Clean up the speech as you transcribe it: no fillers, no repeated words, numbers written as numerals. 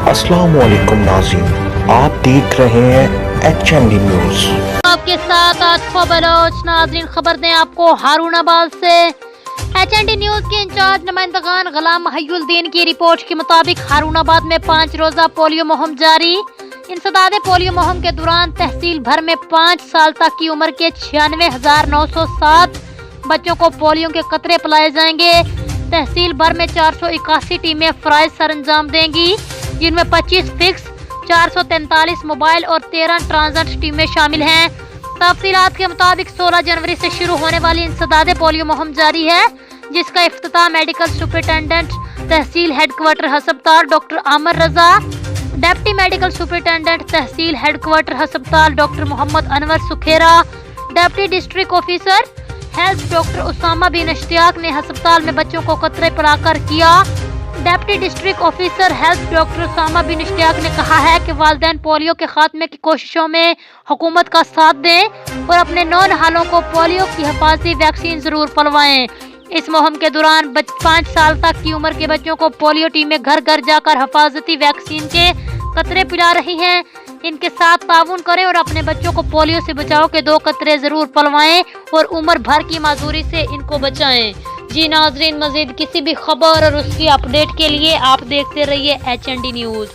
अस्सलाम वालेकुम नाज़रीन, आप देख रहे हैं HND न्यूज़। आपके साथ आतिफा बलोच। नाज़रीन, खबर दें आपको हारूनाबाद से। HND न्यूज़ के इंचार्ज नुमाइंदगान गुलाम महिउद्दीन की रिपोर्ट के मुताबिक हारूनाबाद में 5 रोज़ा पोलियो मुहिम जारी। इंसदादे पोलियो मुहिम के दौरान तहसील भर में 5 साल तक की उम्र के 96,907 बच्चों को पोलियो के कतरे पिलाए जाएंगे। तहसील भर में 481 टीमें फराइज सर अंजाम देंगी, जिनमें 25 फिक्स, 443 मोबाइल और 13 ट्रांजिट टीमें शामिल हैं। तफसीलात के मुताबिक 16 जनवरी से शुरू होने वाली इंसदादे पोलियो मुहिम जारी है, जिसका इफ्तिताह मेडिकल सुपरिटेंडेंट तहसील हेडक्वार्टर हस्पताल doctor Aamir Raza, deputy medical superintendent तहसील हेडक्वार्टर हस्पताल doctor Mohammad Anwar Sukhera, deputy district officer health doctor Usama bin Ishtiaq ने अस्पताल में बच्चों को कतरे पिलाकर किया। Deputy district officer health doctor Usama bin Ishtiaq ने कहा है कि वालिदैन पोलियो के खात्मे की कोशिशों में हुकूमत का साथ दें और अपने नौनहालों को पोलियो की हिफाजती वैक्सीन जरूर पिलवाएं। इस मुहिम के दौरान 5 साल तक की उम्र के बच्चों को पोलियो टीमें घर घर जाकर हिफाजती वैक्सीन के कतरे पिला रही हैं। इनके साथ ताउन करें और अपने बच्चों को पोलियो से बचाव के 2 कतरे जरूर पिलवाएं और उम्र भर की माजूरी से इनको बचाएं। जी नाजरीन, मजीद किसी भी खबर और उसकी अपडेट के लिए आप देखते रहिए HND न्यूज़।